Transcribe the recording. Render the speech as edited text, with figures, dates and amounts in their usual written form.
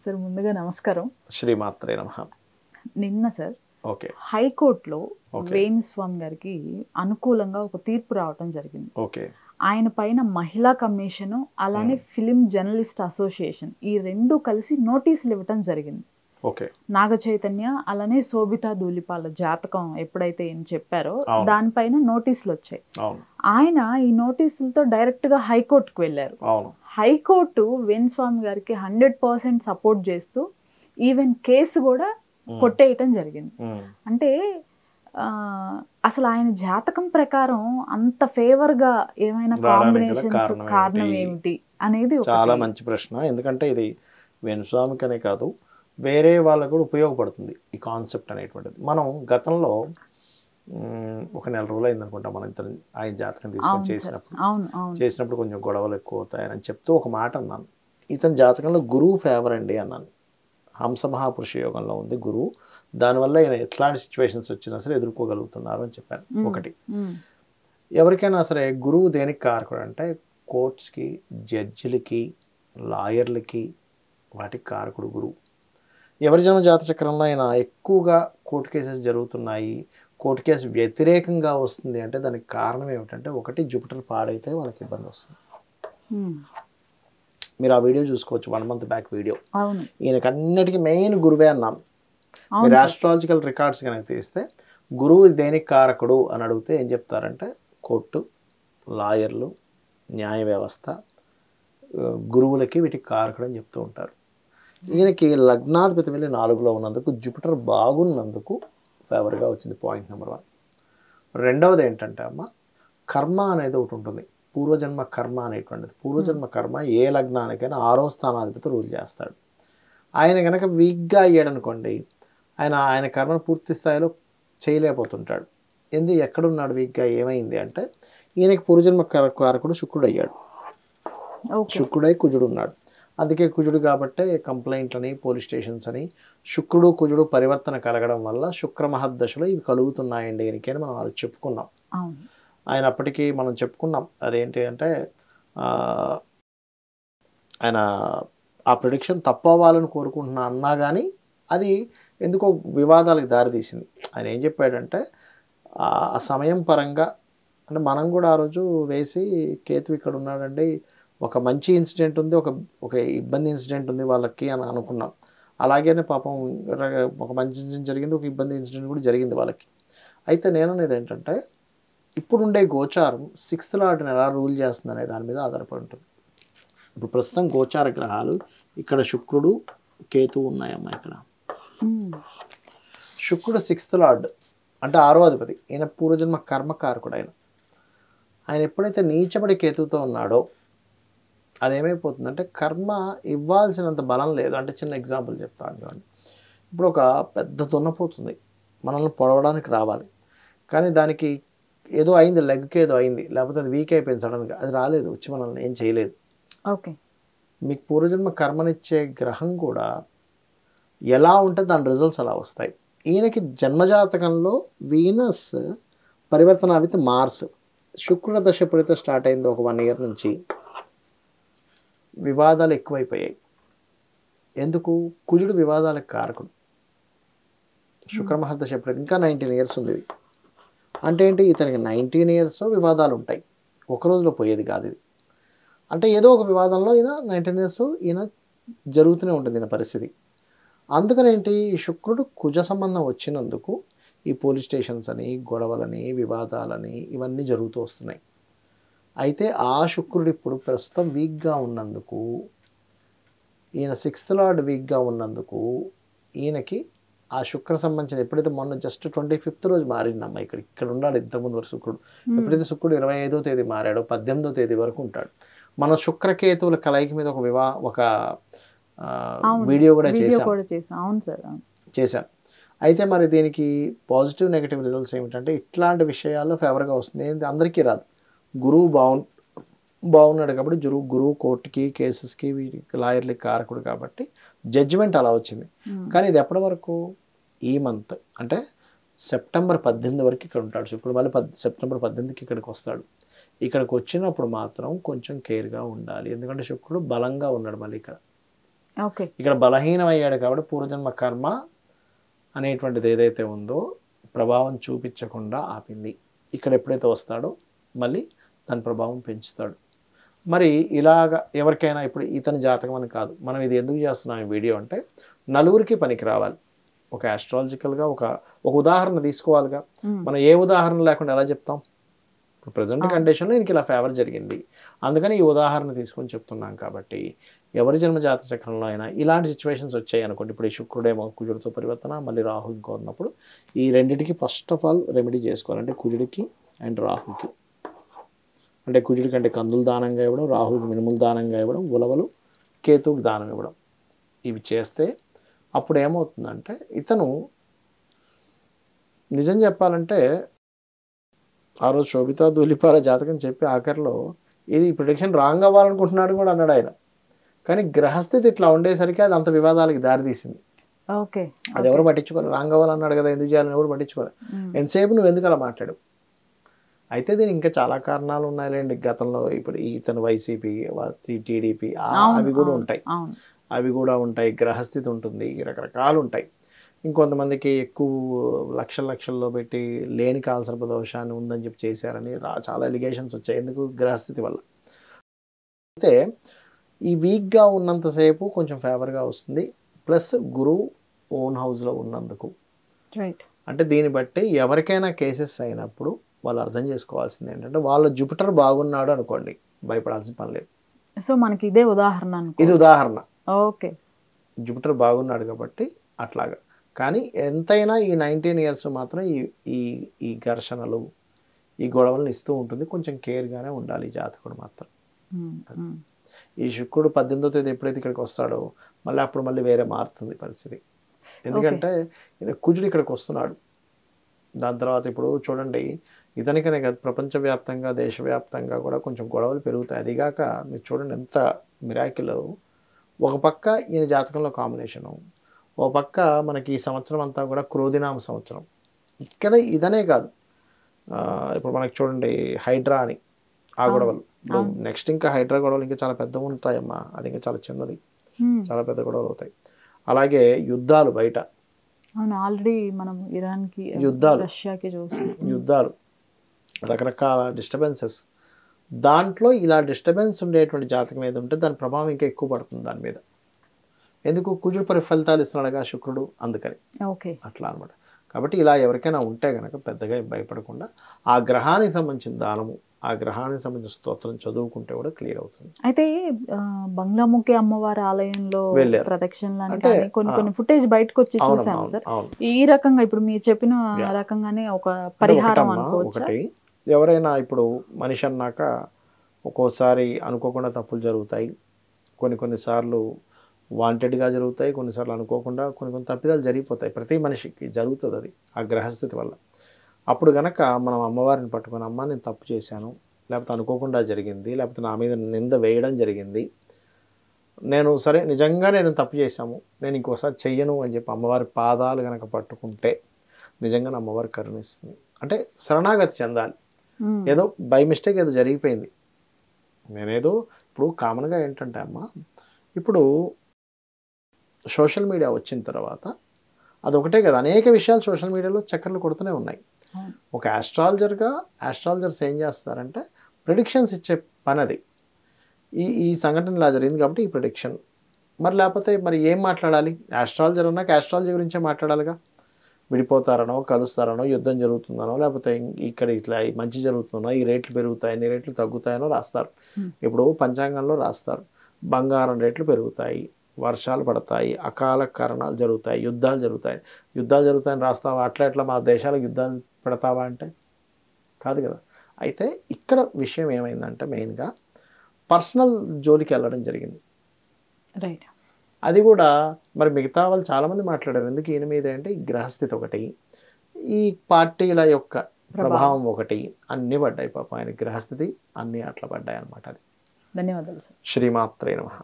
Sir ముందుగా నమస్కారం. శ్రీమాత్రే నమః. నిన్న సార్ ఓకే హైకోర్టులో వేణుస్వామి గారికి అనుకూలంగా ఒక తీర్పు రావటం జరిగింది. ఓకే ఆయన పైన మహిళా కమిషను అలానే ఫిలిం జర్నలిస్ట్ అసోసియేషన్ ఈ రెండు కలిసి నోటీసులు ఇవ్వటం జరిగింది. ఓకే నాగ చైతన్య అలానే శోభితా ధూళిపాల జాతకం ఎప్పుడైతే ఏం చెప్పారో దానిపైన నోటీసులు వచ్చాయి. ఆయన ఈ నోటీసులతో డైరెక్ట్ గా హైకోర్టుకు వెళ్ళారు. హైకోర్టు వేణుస్వామి గారికి 100% సపోర్ట్ చేస్తూ ఈవెన్ కేసు కూడా కొట్టేయటం జరిగింది. అంటే అసలు ఆయన జాతకం ప్రకారం అంత ఫేవర్ గా ఏమైనా కాంబినేషన్స్ కారణం ఏమిటి అనేది చాలా మంచి ప్రశ్న. ఎందుకంటే ఇది వేణుస్వామికి అనే కాదు, వేరే వాళ్ళకు కూడా ఉపయోగపడుతుంది ఈ కాన్సెప్ట్ అనేటువంటిది. మనం గతంలో ఒక నెల రోజులు అయింది అనుకుంటా మనం ఇతను ఆయన జాతకం తీసుకొని చేసినప్పుడు కొంచెం గొడవలు ఎక్కువ అవుతాయని చెప్తూ ఒక మాట అన్నాను. ఇతని జాతకంలో గురువు ఫేవర్ అండి అన్నాను. హంస మహాపురుష యోగంలో ఉంది గురువు, దానివల్ల ఈయన ఎట్లాంటి సిచ్యువేషన్స్ వచ్చినా సరే ఎదుర్కోగలుగుతున్నారు అని చెప్పాను. ఒకటి, ఎవరికైనా సరే గురువు దేనికి కారకుడు అంటే కోర్ట్స్కి, జడ్జిలకి, లాయర్లకి, వాటికి కారకుడు గురువు. ఎవరి జన్మ జాతచక్రంలో అయినా ఎక్కువగా కోర్టు కేసెస్ జరుగుతున్నాయి, కోర్టు కేసు వ్యతిరేకంగా వస్తుంది అంటే దానికి కారణం ఏమిటంటే ఒకటి జూపిటర్ పాడైతే వాళ్ళకి ఇబ్బంది వస్తుంది. మీరు ఆ వీడియో చూసుకోవచ్చు, 1 month బ్యాక్ వీడియో. ఈయనకి అన్నిటికీ మెయిన్ గురువే అన్నాను. మీరు ఆస్ట్రాలజికల్ రికార్డ్స్ కనుక తీస్తే గురువు దేనికి కారకుడు అని అడిగితే ఏం చెప్తారంటే కోర్టు, లాయర్లు, న్యాయ వ్యవస్థ, గురువులకి వీటికి కారకుడు అని చెప్తూ ఉంటారు. ఈయనకి లగ్నాధిపతి వెళ్ళి 4లో ఉన్నందుకు జూపిటర్ బాగున్నందుకు ఫేవర్గా వచ్చింది. Point number 1. రెండవది ఏంటంటే అమ్మ, కర్మ అనేది ఒకటి ఉంటుంది, పూర్వజన్మ కర్మ అనేటువంటిది. పూర్వజన్మ కర్మ ఏ లగ్నానికైనా 6వ స్థానాధిపతి రూల్ చేస్తాడు. ఆయన కనుక వీక్గా అయ్యాడనుకోండి, ఆయన కర్మను పూర్తి స్థాయిలో చేయలేకపోతుంటాడు. ఎక్కడున్నాడు వీక్గా, ఏమైంది అంటే ఈయనకి పూర్వజన్మ కారకుడు శుక్రుడు అయ్యాడు. శుక్రుడై కుజుడు ఉన్నాడు. అందుకే కుజుడు కాబట్టి కంప్లైంట్ అని, పోలీస్ స్టేషన్స్ అని, శుక్రుడు కుజుడు పరివర్తన కలగడం వల్ల శుక్ర మహద్దశలో ఇవి కలుగుతున్నాయండి ఈయనకి అని మనం అది చెప్పుకున్నాం. ఆయన అప్పటికీ మనం చెప్పుకున్నాం అదేంటి అంటే ఆయన ఆ ప్రిడిక్షన్ తప్పు అవ్వాలని కోరుకుంటున్నా అన్నా కానీ అది ఎందుకో వివాదాలకు దారితీసింది. ఆయన ఏం చెప్పాడంటే ఆ సమయం పరంగా అంటే మనం కూడా ఆ రోజు వేసి కేతు ఇక్కడ ఉన్నాడండి, ఒక మంచి ఇన్సిడెంట్ ఉంది, ఒక ఇబ్బంది ఇన్సిడెంట్ ఉంది వాళ్ళకి అని అనుకున్నాం. అలాగేనే పాపం ఒక మంచి ఇన్సిడెంట్ జరిగింది, ఒక ఇబ్బంది ఇన్సిడెంట్ కూడా జరిగింది వాళ్ళకి. అయితే నేను అనేది ఏంటంటే ఇప్పుడుండే గోచారం 6th లార్డ్ని ఎలా రూల్ చేస్తుంది అనే దాని మీద ఆధారపడి ఉంటుంది. ఇప్పుడు ప్రస్తుతం గోచార గ్రహాలు ఇక్కడ శుక్రుడు, కేతు ఉన్నాయమ్మా. ఇక్కడ శుక్రుడు 6th లార్డ్ అంటే 6వ అధిపతి. ఈయన పూర్వజన్మ కర్మకారకుడు. ఆయన ఎప్పుడైతే నీచబడి కేతుతో ఉన్నాడో అదేమైపోతుందంటే కర్మ ఇవ్వాల్సినంత బలం లేదు. అంటే చిన్న ఎగ్జాంపుల్ చెప్తాను చూడండి. ఇప్పుడు ఒక పెద్ద దున్నపోతుంది మనల్ని పొడవడానికి రావాలి, కానీ దానికి ఏదో అయింది, లెగ్కి ఏదో అయింది, లేకపోతే అది వీక్ అయిపోయింది సడన్గా, అది రాలేదు, వచ్చి మనల్ని ఏం చేయలేదు. ఓకే, మీకు పూర్వజన్మ కర్మనిచ్చే గ్రహం కూడా ఎలా ఉంటే దాని రిజల్ట్స్ అలా వస్తాయి. ఈయనకి జన్మజాతకంలో వీనస్ పరివర్తన అయితే మార్స్, శుక్రుల దశ ఎప్పుడైతే స్టార్ట్ అయిందో ఒక 1 year నుంచి వివాదాలు ఎక్కువైపోయాయి. ఎందుకు? కుజుడు వివాదాలకు కారకుడు. శుక్ర మహర్దశ ఎప్పుడైతే ఇంకా 19 years ఉంది. అంటే ఏంటి, ఇతనికి 19 years వివాదాలు ఉంటాయి, ఒక రోజులో పోయేది కాదు ఇది. అంటే ఏదో ఒక వివాదంలో ఈయన 19 years ఈయన జరుగుతూనే ఉంటుంది ఈయన పరిస్థితి. అందుకనేంటి, శుక్రుడు కుజ సంబంధం వచ్చినందుకు ఈ పోలీస్ స్టేషన్స్ అని, గొడవలని, వివాదాలని ఇవన్నీ జరుగుతూ వస్తున్నాయి. అయితే ఆ శుక్రుడు ఇప్పుడు ప్రస్తుతం వీక్గా ఉన్నందుకు, ఈయన 6th లార్డ్ వీక్గా ఉన్నందుకు ఈయనకి ఆ శుక్ర సంబంధించిన ఎప్పుడైతే మొన్న జస్ట్ 25th రోజు మారిందమ్మా, ఇక్కడ ఉన్నాడు ఇంతకుముందు వరకు శుక్రుడు. ఎప్పుడైతే శుక్రుడు 25వ తేదీ మారాడో 18వ తేదీ వరకు ఉంటాడు. మన శుక్రకేతువుల కలయిక మీద ఒక వీడియో కూడా చేశాం. అయితే మరి దీనికి పాజిటివ్ నెగిటివ్ రిజల్ట్స్ ఏమిటంటే ఇట్లాంటి విషయాల్లో ఫేవర్గా వస్తుంది. అందరికీ రాదు. గురువు బాగున్నాడు కాబట్టి గురువు కోర్టుకి, కేసెస్కి, వీటికి, లాయర్లకి కారకుడు కాబట్టి జడ్జిమెంట్ అలా వచ్చింది. కానీ ఇది ఎప్పటి వరకు, ఈ మంత్ అంటే సెప్టెంబర్ 18 వరకు ఇక్కడ ఉంటాడు శుక్రుడు. మళ్ళీ సెప్టెంబర్ 18కి ఇక్కడికి వస్తాడు. ఇక్కడికి వచ్చినప్పుడు మాత్రం కొంచెం కేర్గా ఉండాలి, ఎందుకంటే శుక్రుడు బలంగా ఉన్నాడు మళ్ళీ ఇక్కడ. ఇక్కడ బలహీనం అయ్యాడు కాబట్టి పూర్వజన్మ కర్మ అనేటువంటిది ఏదైతే ఉందో ప్రభావం చూపించకుండా ఆపింది. ఇక్కడ ఎప్పుడైతే వస్తాడో మళ్ళీ దాని ప్రభావం పెంచుతాడు. మరి ఇలాగ ఎవరికైనా ఇప్పుడు ఇతని జాతకం అని కాదు, మనం ఇది ఎందుకు చేస్తున్నాం ఈ వీడియో అంటే నలుగురికి పనికి రావాలి. ఒక ఆస్ట్రాలజికల్గా ఒక ఉదాహరణ తీసుకోవాలిగా. మనం ఏ ఉదాహరణ లేకుండా ఎలా చెప్తాం? ఇప్పుడు ప్రజెంట్ కండిషన్లో దీనికి ఇలా ఫేవర్ జరిగింది, అందుకని ఈ ఉదాహరణ తీసుకొని చెప్తున్నాం. కాబట్టి ఎవరి జన్మ జాత చక్రంలో అయినా ఇలాంటి సిచ్యువేషన్స్ వచ్చాయి అనుకోండి, ఇప్పుడు ఈ శుక్రుడేమో కుజుడితో పరివర్తన, మళ్ళీ రాహు ఇంకో ఉన్నప్పుడు ఈ రెండింటికి ఫస్ట్ ఆఫ్ ఆల్ రెమెడీ చేసుకోవాలంటే కుజుడికి అండ్ రాహుకి. అంటే కుజుడికి అంటే కందులు దానంగా ఇవ్వడం, రాహుకి మినుములు దానంగా ఇవ్వడం, ఉలవలు కేతువుకి దానం ఇవ్వడం. ఇవి చేస్తే అప్పుడు ఏమవుతుందంటే ఇతను నిజం చెప్పాలంటే ఆ రోజు శోభితా ధూళిపాల జాతకం చెప్పి ఆఖరిలో ఇది ప్రిడిక్షన్ రాంగ్ అవ్వాలనుకుంటున్నాడు కూడా అన్నాడు ఆయన. కానీ గ్రహస్థితి ఇట్లా ఉండేసరికి అది అంత వివాదాలకి దారితీసింది. అది ఎవరు పట్టించుకోవాలి? రాంగ్ అవ్వాలన్నాడు కదా, ఎందుకు చేయాలని ఎవరు పట్టించుకోవాలి. ఎంతసేపు నువ్వు ఎందుకు అలా మాట్లాడు? అయితే దీనికి ఇంకా చాలా కారణాలు ఉన్నాయిలేండి. గతంలో ఇప్పుడు ఇతను వైసీపీ, టీడీపీ అవి కూడా ఉంటాయి, గ్రహస్థితి ఉంటుంది, రకరకాలు ఉంటాయి. ఇంకొంతమందికి ఎక్కువ లక్షల్లో పెట్టి లేని కాలసర్ప దోషాన్ని ఉందని చెప్పి చేశారని చాలా ఎలిగేషన్స్ వచ్చాయి. ఎందుకు? గ్రహస్థితి వల్ల. అయితే ఈ వీక్గా ఉన్నంతసేపు కొంచెం ఫేవర్గా వస్తుంది. ప్లస్ గురువు ఓన్ హౌస్లో ఉన్నందుకు. అంటే దీన్ని బట్టి ఎవరికైనా కేసెస్ అయినప్పుడు వాళ్ళు అర్థం చేసుకోవాల్సింది ఏంటంటే వాళ్ళ జూపిటర్ బాగున్నాడు అనుకోండి, భయపడాల్సిన పని లేదు. సో మనకి ఇదే ఉదాహరణ, ఇది ఉదాహరణ. ఓకే, జూపిటర్ బాగున్నాడు కాబట్టి అట్లాగా. కానీ ఎంతైనా ఈ 19 years మాత్రం ఈ ఘర్షణలు, ఈ గొడవలను ఇస్తూ ఉంటుంది. కొంచెం కేర్గానే ఉండాలి ఈ జాతకుడు మాత్రం. ఈ శుక్రుడు 18వ తేదీ ఎప్పుడైతే ఇక్కడికి వస్తాడో మళ్ళీ వేరే మారుతుంది పరిస్థితి. ఎందుకంటే కుజుడు ఇక్కడికి వస్తున్నాడు. దాని తర్వాత ఇప్పుడు చూడండి, ఇతనికనే కాదు ప్రపంచవ్యాప్తంగా దేశవ్యాప్తంగా కూడా కొంచెం గొడవలు పెరుగుతాయి. అదిగాక మీరు చూడండి ఎంత మిరాకిల్. ఒక పక్క ఈయన జాతకంలో కాంబినేషను, ఓ పక్క మనకి ఈ సంవత్సరం అంతా కూడా క్రోధినామ సంవత్సరం. ఇక్కడ ఇదనే కాదు, ఇప్పుడు మనకి చూడండి హైడ్రా అని ఆ గొడవలు. నెక్స్ట్ ఇంకా హైడ్రా గొడవలు ఇంకా చాలా పెద్దగా ఉంటాయమ్మా. అది ఇంకా చాలా చిన్నది, చాలా పెద్ద గొడవలు అవుతాయి. అలాగే యుద్ధాలు బయట, ఆల్రెడీ మనం ఇరాన్కి రష్యాకి యుద్ధాలు, రకరకాల డిస్టర్బెన్సెస్. దాంట్లో ఇలా డిస్టర్బెన్స్ ఉండేటువంటి జాతకం ఏది ఉంటే దాని ప్రభావం ఇంకా ఎక్కువ పడుతుంది దాని మీద. ఎందుకు? కుజుడు ఫలితాలు ఇస్తున్నాడుగా శుక్రుడు, అందుకని అట్లా అనమాట. కాబట్టి ఇలా ఎవరికైనా ఉంటే కనుక పెద్దగా భయపడకుండా ఆ గ్రహానికి సంబంధించిన దానము, ఆ గ్రహానికి సంబంధించిన స్తోత్రం చదువుకుంటే కూడా క్లియర్ అవుతుంది. అయితే బంగ్లాముఖి అమ్మవారి ఆలయంలో ప్రదక్షిణ కొన్ని ఫుటేజ్ బయటకు వచ్చి చూసాం సార్. ఈ రకంగా ఇప్పుడు మీరు చెప్పిన రకంగానే ఒక పరిహారం ఒకటి. ఎవరైనా ఇప్పుడు మనిషి అన్నాక ఒక్కోసారి అనుకోకుండా తప్పులు జరుగుతాయి, కొన్నిసార్లు వాంటెడ్గా జరుగుతాయి, కొన్నిసార్లు అనుకోకుండా కొన్ని తప్పిదాలు జరిగిపోతాయి. ప్రతి మనిషికి జరుగుతుంది అది ఆ గ్రహస్థితి వల్ల. అప్పుడు గనక మనం అమ్మవారిని పట్టుకొని, అమ్మ నేను తప్పు చేశాను, లేకపోతే అనుకోకుండా జరిగింది, లేకపోతే నా మీద నింద వేయడం జరిగింది, నేను సరే నిజంగానే ఏదైనా తప్పు చేశాము, నేను ఇంకోసారి చెయ్యను అని చెప్పి అమ్మవారి పాదాలు కనుక పట్టుకుంటే నిజంగా అమ్మవారి కరుణిస్తుంది. అంటే శరణాగతి చెందాలి. ఏదో బై మిస్టేక్ ఏదో జరిగిపోయింది, నేనేదో ఇప్పుడు కామన్గా ఏంటంటే అమ్మ, ఇప్పుడు సోషల్ మీడియా వచ్చిన తర్వాత అదొకటే కదా, అనేక విషయాలు సోషల్ మీడియాలో చక్కర్లు కొడుతూనే ఉన్నాయి. ఒక ఆస్ట్రాలజర్స్ ఏం చేస్తారంటే ప్రిడిక్షన్స్ ఇచ్చే పని అది. ఈ సంఘటన ఇలా జరిగింది కాబట్టి ఈ ప్రిడిక్షన్. లేకపోతే ఏం మాట్లాడాలి? ఆస్ట్రాలజర్ అన్నాక ఆస్ట్రాలజీ గురించే మాట్లాడాలిగా. విడిపోతారనో, కలుస్తారనో, యుద్ధం జరుగుతుందనో, లేకపోతే ఇక్కడ ఇట్లా మంచి జరుగుతుందనో, ఈ రేట్లు పెరుగుతాయి, ఎన్ని రేట్లు తగ్గుతాయనో రాస్తారు. ఇప్పుడు పంచాంగంలో రాస్తారు, బంగారం రేట్లు పెరుగుతాయి, వర్షాలు పడతాయి, అకాల కారణాలు జరుగుతాయి, యుద్ధాలు జరుగుతాయని రాస్తావా? అట్లా మా దేశాలకు యుద్ధాలు పెడతావా అంటే కాదు కదా. అయితే ఇక్కడ విషయం ఏమైందంటే మెయిన్గా పర్సనల్ జోలికి వెళ్ళడం జరిగింది. రైట్. అది కూడా మరి మిగతా వాళ్ళు చాలామంది మాట్లాడారు. ఎందుకు ఈయన మీద అంటే ఈ గ్రహస్థితి ఒకటి, ఈ పార్టీల యొక్క ప్రభావం ఒకటి, అన్నీ పడ్డాయి పాపం ఆయన గ్రహస్థితి, అన్నీ అట్లా పడ్డాయి అన్నమాట. అది ధన్యవాదాలు సార్. శ్రీమాత్రే నమః.